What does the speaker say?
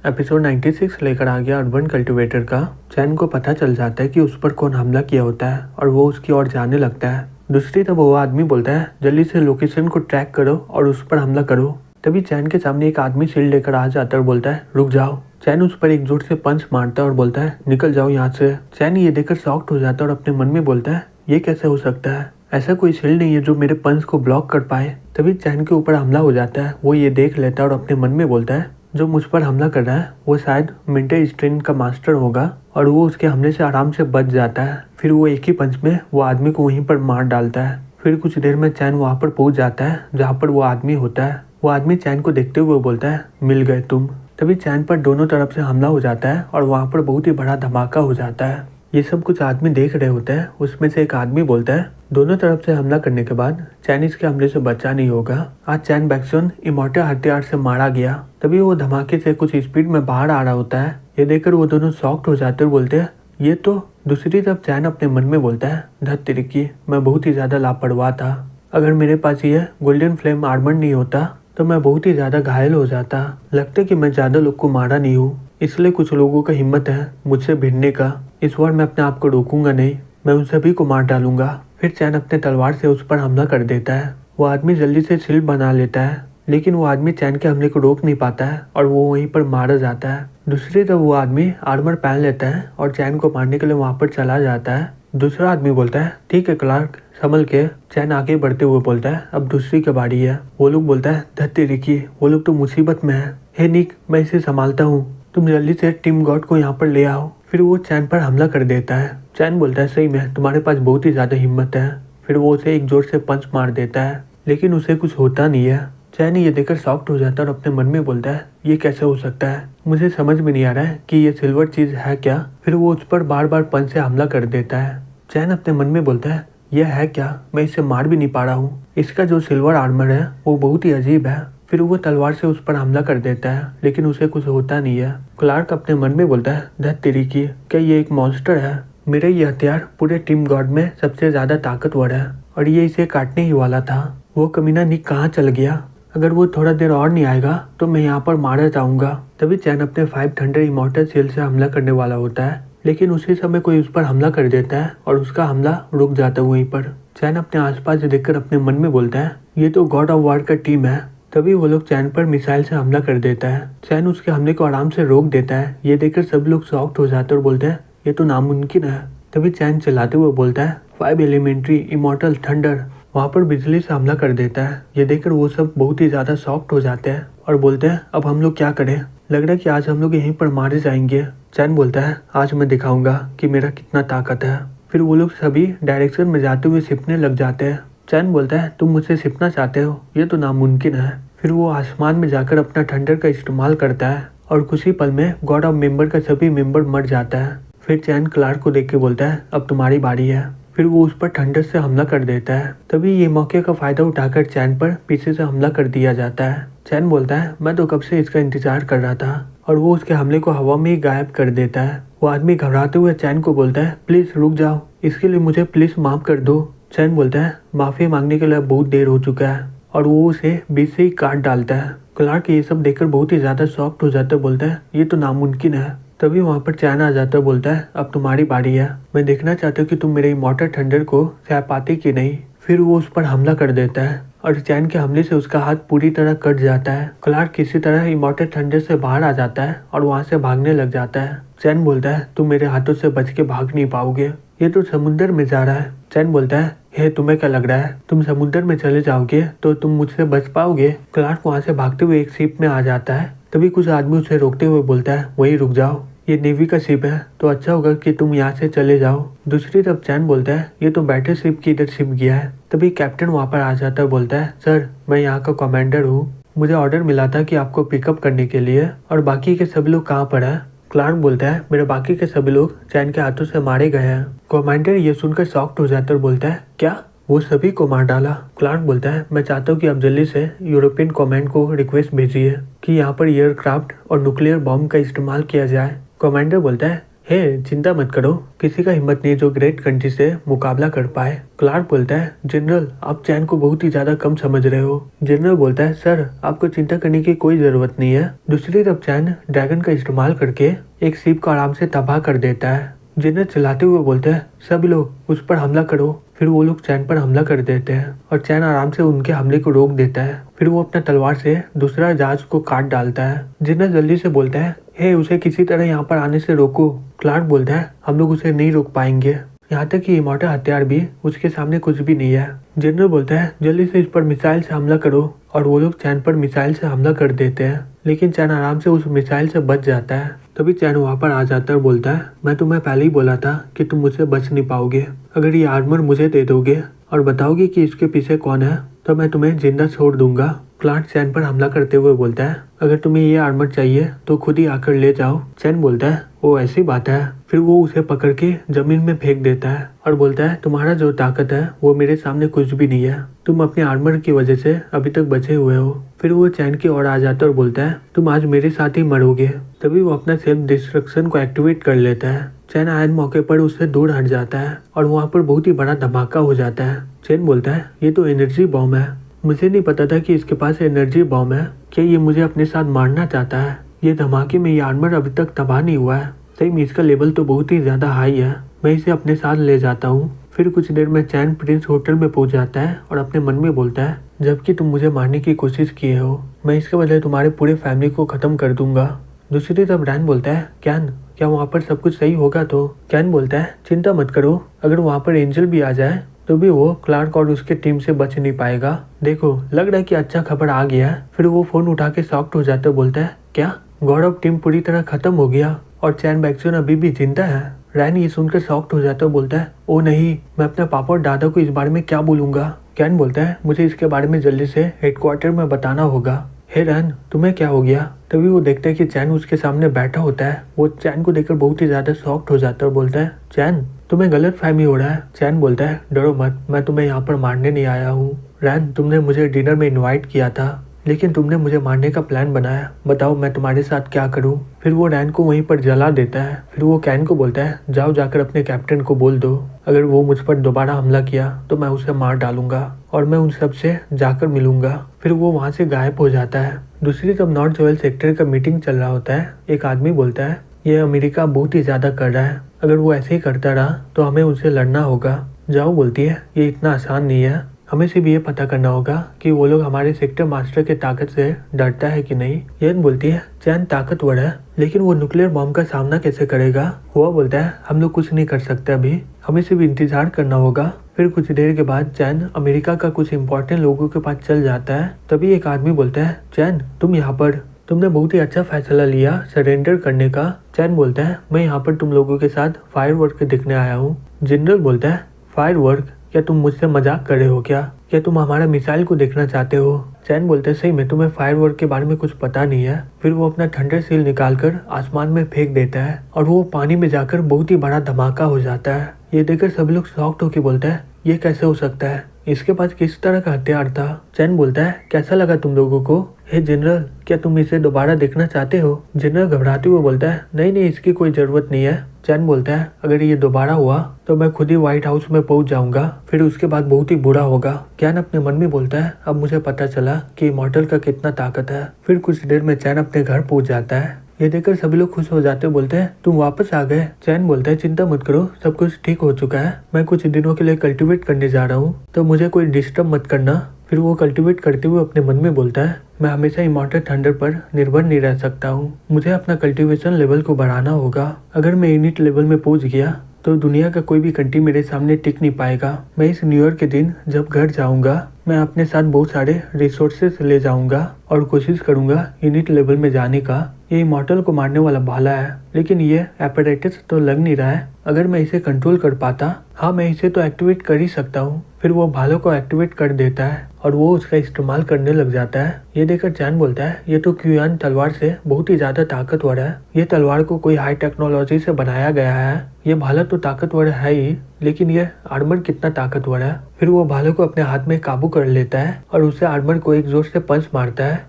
Episode 96 लेकर आ गया urban cultivator का। चैन को पता चल जाता है कि उस पर कौन हमला किया होता है और वो उसकी ओर जाने लगता है। दूसरी तरफ वो आदमी बोलता है जल्दी से लोकेशन को ट्रैक करो और उस पर हमला करो। तभी चैन के सामने एक आदमी शील्ड लेकर आ जाता है और बोलता है रुक जाओ। चैन उस पर एक जोर से पंच मारता है और बोलता है निकल जाओ यहाँ से। चैन ये देखकर शॉक्ड हो जाता है और अपने मन में बोलता है ये कैसे हो सकता है, ऐसा कोई शील्ड नहीं है जो मेरे पंच को ब्लॉक कर पाए। तभी चैन के ऊपर हमला हो जाता है। वो ये देख लेता है और अपने मन में बोलता है जो मुझ पर हमला कर रहा है वो शायद मिंटे स्ट्रेन का मास्टर होगा और वो उसके हमले से आराम से बच जाता है। फिर वो एक ही पंच में वो आदमी को वहीं पर मार डालता है। फिर कुछ देर में चैन वहाँ पर पहुँच जाता है जहाँ पर वो आदमी होता है। वो आदमी चैन को देखते हुए बोलता है मिल गए तुम। तभी चैन पर दोनों तरफ से हमला हो जाता है और वहाँ पर बहुत ही बड़ा धमाका हो जाता है। ये सब कुछ आदमी देख रहे होते हैं। उसमें से एक आदमी बोलता है दोनों तरफ से हमला करने के बाद चाइनीज के हमले से बचा नहीं होगा। आज चैन बैक्सन इमोर्टल हथियार से मारा गया। तभी वो धमाके से कुछ स्पीड में बाहर आ रहा होता है। ये देखकर वो दोनों शॉक्ड हो जाते और बोलते हैं ये तो। दूसरी तरफ चैन अपने मन में बोलता है धत तिरकी, मैं बहुत ही ज्यादा लापरवाह था। अगर मेरे पास ये गोल्डन फ्लेम आर्मर नहीं होता तो मैं बहुत ही ज्यादा घायल हो जाता। लगता है कि मैं ज्यादा लोग को मारा नहीं हूँ, इसलिए कुछ लोगों का हिम्मत है मुझसे भिड़ने का। इस बार मैं अपने आप को रोकूंगा नहीं, मैं उन सभी को मार डालूंगा। फिर चैन अपने तलवार से उस पर हमला कर देता है। वो आदमी जल्दी से शील्ड बना लेता है, लेकिन वो आदमी चैन के हमले को रोक नहीं पाता है और वो वहीं पर मारा जाता है। दूसरी तरफ वो आदमी आर्मर पहन लेता है और चैन को मारने के लिए वहाँ पर चला जाता है। दूसरा आदमी बोलता है ठीक है क्लार्क, संभल के। चैन आगे बढ़ते हुए बोलता है अब दूसरी की बारी है। वो लोग बोलता है धत्ते रिकी, वो लोग तो मुसीबत में है। हे निक, मैं इसे संभालता हूँ, तुम जल्दी से टीम गॉड को यहाँ पर ले आओ। फिर वो चैन पर हमला कर देता है। चैन बोलता है सही में तुम्हारे पास बहुत ही ज्यादा हिम्मत है। फिर वो उसे एक जोर से पंच मार देता है, लेकिन उसे कुछ होता नहीं है। चैन ये देखकर शॉक्ड हो जाता है और अपने मन में बोलता है ये कैसे हो सकता है, मुझे समझ में नहीं आ रहा है कि ये सिल्वर चीज है क्या। फिर वो उस पर बार बार पंच से हमला कर देता है। चैन अपने मन में बोलता है यह है क्या, मैं इसे मार भी नहीं पा रहा हूँ। इसका जो सिल्वर आर्मर है वो बहुत ही अजीब है। फिर वो तलवार से उस पर हमला कर देता है, लेकिन उसे कुछ होता नहीं है। क्लार्क अपने मन में बोलता है धत तेरी की, क्या ये एक मॉन्स्टर है। मेरा ये हथियार पूरे टीम गॉड में सबसे ज्यादा ताकतवर है और ये इसे काटने ही वाला था। वो कमीना निक कहाँ चल गया, अगर वो थोड़ा देर और नहीं आएगा तो मैं यहाँ पर मारा जाऊंगा। तभी चैन अपने 5 थंडर इमोर्टल शील्ड से हमला करने वाला होता है, लेकिन उसी समय कोई उस पर हमला कर देता है और उसका हमला रुक जाता है वहीं पर। चैन अपने आसपास देखकर अपने मन में बोलता है ये तो गॉड ऑफ वॉर का टीम है। तभी वो लोग चैन पर मिसाइल से हमला कर देता है। चैन उसके हमले को आराम से रोक देता है। ये देखकर सब लोग शॉक्ड हो जाते हैं और बोलते हैं ये तो नामुमकिन है। तभी चैन चिल्लाते हुए बोलता है 5 एलिमेंट्री इमोर्टल थंडर। वहाँ पर बिजली से हमला कर देता है। ये देखकर वो सब बहुत ही ज्यादा शॉक्ड हो जाते हैं और बोलते हैं अब हम लोग क्या करें, लग रहा है कि आज हम लोग यहीं पर मारे जाएंगे। चैन बोलता है आज मैं दिखाऊंगा कि मेरा कितना ताकत है। फिर वो लोग सभी डायरेक्शन में जाते हुए छिपने लग जाते हैं। चैन बोलता है तुम मुझसे छिपना चाहते हो, ये तो नामुमकिन है। फिर वो आसमान में जाकर अपना थंडर का इस्तेमाल करता है और कुछ ही पल में गॉड ऑफ मेंबर का सभी मेंबर मर जाता है। फिर चैन क्लार्क को देख के बोलता है अब तुम्हारी बारी है। फिर वो उस पर थंडर से हमला कर देता है। तभी ये मौके का फायदा उठाकर चैन पर पीछे से हमला कर दिया जाता है। चैन बोलता है मैं तो कब से इसका इंतजार कर रहा था और वो उसके हमले को हवा में ही गायब कर देता है। वो आदमी घबराते हुए चैन को बोलता है प्लीज रुक जाओ, इसके लिए मुझे प्लीज माफ कर दो। चैन बोलता है माफी मांगने के लिए बहुत देर हो चुका है और वो उसे बीच से ही काट डालता है। क्लार्क ये सब देखकर बहुत ही ज्यादा शॉक्ड हो जाता है, बोलता है ये तो नामुमकिन है। तभी वहाँ पर चैन आ जाता है, बोलता है अब तुम्हारी बारी है, मैं देखना चाहता हूँ कि तुम मेरे इमोर्टल थंडर को सह पाते कि नहीं। फिर वो उस पर हमला कर देता है और चैन के हमले से उसका हाथ पूरी तरह कट जाता है। क्लार्क किसी तरह इमोर्टल थंडर से बाहर आ जाता है और वहाँ से भागने लग जाता है। चैन बोलता है तुम मेरे हाथों से बच के भाग नहीं पाओगे, ये तो समुद्र में जा रहा है। चैन बोलता है हे तुम्हें क्या लग रहा है तुम समुद्र में चले जाओगे तो तुम मुझसे बच पाओगे। क्लार्क वहाँ से भागते हुए एक शिप में आ जाता है। तभी कुछ आदमी उसे रोकते हुए बोलता है वहीं रुक जाओ, ये नेवी का शिप है तो अच्छा होगा कि तुम यहाँ से चले जाओ। दूसरी तरफ चैन बोलता है ये तो बैठे शिप की इधर शिप गया है। तभी कैप्टन वहाँ पर आ जाता है, बोलता है सर मैं यहाँ का कमांडर हूँ, मुझे ऑर्डर मिला था कि आपको पिकअप करने के लिए, और बाकी के सभी लोग कहाँ पर है। क्लार्क बोलता है मेरे बाकी के सभी लोग चैन के हाथों से मारे गए हैं। कमांडर ये सुनकर शॉक्ड हो जाता है और बोलता है क्या, वो सभी को मार डाला। क्लार्क बोलता है मैं चाहता हूँ कि आप जल्दी से यूरोपियन कमांड को रिक्वेस्ट भेजिए कि यहाँ पर एयरक्राफ्ट और न्यूक्लियर बॉम्ब का इस्तेमाल किया जाए। कमांडर बोलता है हे चिंता मत करो, किसी का हिम्मत नहीं जो ग्रेट कंट्री से मुकाबला कर पाए। क्लार्क बोलता है जनरल आप चैन को बहुत ही ज्यादा कम समझ रहे हो। जनरल बोलता है सर आपको चिंता करने की कोई जरूरत नहीं है। दूसरी तरफ चैन ड्रैगन का इस्तेमाल करके एक शिप को आराम से तबाह कर देता है। जनरल चिल्लाते हुए बोलते हैं सभी लोग उस पर हमला करो। फिर वो लोग चैन पर हमला कर देते हैं और चैन आराम से उनके हमले को रोक देता है। फिर वो अपना तलवार से दूसरा जहाज को काट डालता है। जनरल जल्दी से बोलता है हे उसे किसी तरह यहाँ पर आने से रोको। क्लार्क बोलता है हम लोग उसे नहीं रोक पाएंगे, यहाँ तक कि इमॉर्टल हथियार भी उसके सामने कुछ भी नहीं है। जनरल बोलता है जल्दी से इस पर मिसाइल से हमला करो और वो लोग चैन पर मिसाइल से हमला कर देते हैं, लेकिन चैन आराम से उस मिसाइल से बच जाता है। तभी चैन वहाँ पर आ जाता है और बोलता है मैं तुम्हें पहले ही बोला था कि तुम मुझसे बच नहीं पाओगे। अगर ये आर्मर मुझे दे दोगे और बताओगे कि इसके पीछे कौन है तो मैं तुम्हें जिंदा छोड़ दूंगा। क्लार्क चैन पर हमला करते हुए बोलता है अगर तुम्हें ये आर्मर चाहिए तो खुद ही आकर ले जाओ। चैन बोलता है वो ऐसी बात है। फिर वो उसे पकड़ के जमीन में फेंक देता है और बोलता है तुम्हारा जो ताकत है वो मेरे सामने कुछ भी नहीं है, तुम अपने आर्मर की वजह से अभी तक बचे हुए हो। फिर वो चैन की ओर आ जाता है और बोलता है तुम आज मेरे साथ ही मरोगे। तभी वो अपना सेल्फ डिस्ट्रक्शन को एक्टिवेट कर लेता है। चैन आयन मौके पर उससे दूर हट जाता है और वहाँ पर बहुत ही बड़ा धमाका हो जाता है। चैन बोलता है ये तो एनर्जी बॉम्ब है, मुझे नहीं पता था कि इसके पास एनर्जी बॉम्ब है, क्या ये मुझे अपने साथ मारना चाहता है। ये धमाके में ये आर्मर अभी तक तबाह नहीं हुआ है, सही में इसका लेवल तो बहुत ही ज्यादा हाई है, मैं इसे अपने साथ ले जाता हूँ। फिर कुछ देर में चैन प्रिंस होटल में पहुंच जाता है और अपने मन में बोलता है जबकि तुम मुझे मारने की कोशिश किए हो मैं इसके बदले तुम्हारे पूरे फैमिली को खत्म कर दूंगा। दूसरी तरफ रैन बोलता है क्या वहाँ पर सब कुछ सही होगा। तो कैन बोलता है चिंता मत करो, अगर वहाँ पर एंजल भी आ जाए तो भी वो क्लार्क और उसके टीम से बच नहीं पाएगा। देखो लग रहा है कि अच्छा खबर आ गया है। फिर वो फोन उठा के शॉक्ड हो जाता है, बोलता है क्या गौरव टीम पूरी तरह खत्म हो गया और चैन बैक्सन अभी भी जिंदा है। रैन ये सुनकर शॉक्ड हो जाता है, बोलता है ओ नहीं, मैं अपने पापा और दादा को इस बारे में क्या बोलूंगा। कैन बोलता है मुझे इसके बारे में जल्दी से हेडक्वार्टर में बताना होगा। हे रैन तुम्हें क्या हो गया। तभी वो देखता है कि चैन उसके सामने बैठा होता है। वो चैन को देखकर बहुत ही ज्यादा शॉक्ड हो जाता है और बोलता है चैन तुम्हें गलत फहमी हो रहा है। चैन बोलता है डरो मत, मैं तुम्हें यहाँ पर मारने नहीं आया हूँ। रैन तुमने मुझे डिनर में इनवाइट किया था लेकिन तुमने मुझे मारने का प्लान बनाया, बताओ मैं तुम्हारे साथ क्या करूं। फिर वो रैन को वहीं पर जला देता है। फिर वो कैन को बोलता है जाओ जाकर अपने कैप्टन को बोल दो अगर वो मुझ पर दोबारा हमला किया तो मैं उसे मार डालूंगा और मैं उन सब से जाकर मिलूंगा। फिर वो वहाँ से गायब हो जाता है। दूसरी तरफ नॉर्थ जोएल सेक्टर का मीटिंग चल रहा होता है। एक आदमी बोलता है ये अमेरिका बहुत ही ज्यादा कर रहा है, अगर वो ऐसे ही करता रहा तो हमें उनसे लड़ना होगा। जाओ बोलती है ये इतना आसान नहीं है, हमें सिर्फ ये पता करना होगा कि वो लोग हमारे सेक्टर मास्टर के ताकत से डरता है कि नहीं। येन बोलती है चैन ताकतवर है लेकिन वो न्यूक्लियर बॉम्ब का सामना कैसे करेगा। वो बोलता है हम लोग कुछ नहीं कर सकते अभी, हमें सिर्फ इंतजार करना होगा। फिर कुछ देर के बाद चैन अमेरिका का कुछ इंपॉर्टेंट लोगों के पास चल जाता है। तभी एक आदमी बोलता है चैन तुम यहाँ पर, तुमने बहुत ही अच्छा फैसला लिया सरेंडर करने का। चैन बोलता है मैं यहाँ पर तुम लोगों के साथ फायरवर्क देखने आया हूँ। जनरल बोलता है फायरवर्क, क्या तुम मुझसे मजाक कर रहे हो क्या तुम हमारा मिसाइल को देखना चाहते हो। चैन बोलते सही में तुम्हें फायरवर्क के बारे में कुछ पता नहीं है। फिर वो अपना थंडर सील निकालकर आसमान में फेंक देता है और वो पानी में जाकर बहुत ही बड़ा धमाका हो जाता है। ये देखकर सभी लोग शॉक्ड होकर बोलते हैं ये कैसे हो सकता है, इसके पास किस तरह का हथियार था। चैन बोलता है कैसा लगा तुम लोगों को। हे जनरल क्या तुम इसे दोबारा देखना चाहते हो। जनरल घबराते हुए बोलता है नहीं इसकी कोई जरूरत नहीं है। चैन बोलता है अगर ये दोबारा हुआ तो मैं खुद ही व्हाइट हाउस में पहुंच जाऊंगा, फिर उसके बाद बहुत ही बुरा होगा। चैन अपने मन में बोलता है अब मुझे पता चला कि इमॉर्टल का कितना ताकत है। फिर कुछ देर में चैन अपने घर पहुंच जाता है। ये देखकर सभी लोग खुश हो जाते बोलते हैं तुम वापस आ गए। चैन बोलता है चिंता मत करो, सब कुछ ठीक हो चुका है, मैं कुछ दिनों के लिए कल्टीवेट करने जा रहा हूँ तो मुझे कोई डिस्टर्ब मत करना। फिर वो कल्टीवेट करते हुए अपने मन में बोलता है मैं हमेशा इमॉर्टल थंडर पर निर्भर नहीं रह सकता हूँ, मुझे अपना कल्टीवेशन लेवल को बढ़ाना होगा। अगर मैं यूनिट लेवल में पहुंच गया तो दुनिया का कोई भी कंट्री मेरे सामने टिक नहीं पाएगा। मैं इस न्यू ईयर के दिन जब घर जाऊंगा मैं अपने साथ बहुत सारे रिसोर्सेस ले जाऊंगा और कोशिश करूंगा यूनिट लेवल में जाने का। ये इमॉर्टल को मारने वाला भाला है लेकिन ये एपरेटस तो लग नहीं रहा है, अगर मैं इसे कंट्रोल कर पाता, हाँ मैं इसे तो एक्टिवेट कर ही सकता हूँ। फिर वो भालों को एक्टिवेट कर देता है और वो उसका इस्तेमाल करने लग जाता है। ये देखकर चैन बोलता है ये तो क्यूआन तलवार से बहुत ही ज्यादा ताकतवर है, ये तलवार को कोई हाई टेक्नोलॉजी से बनाया गया है। ये भाला तो ताकतवर है ही लेकिन ये आर्मर कितना ताकतवर है। फिर वो भाले को अपने हाथ में काबू कर लेता है और उसे आर्मर को एक जोर से पंच मारता है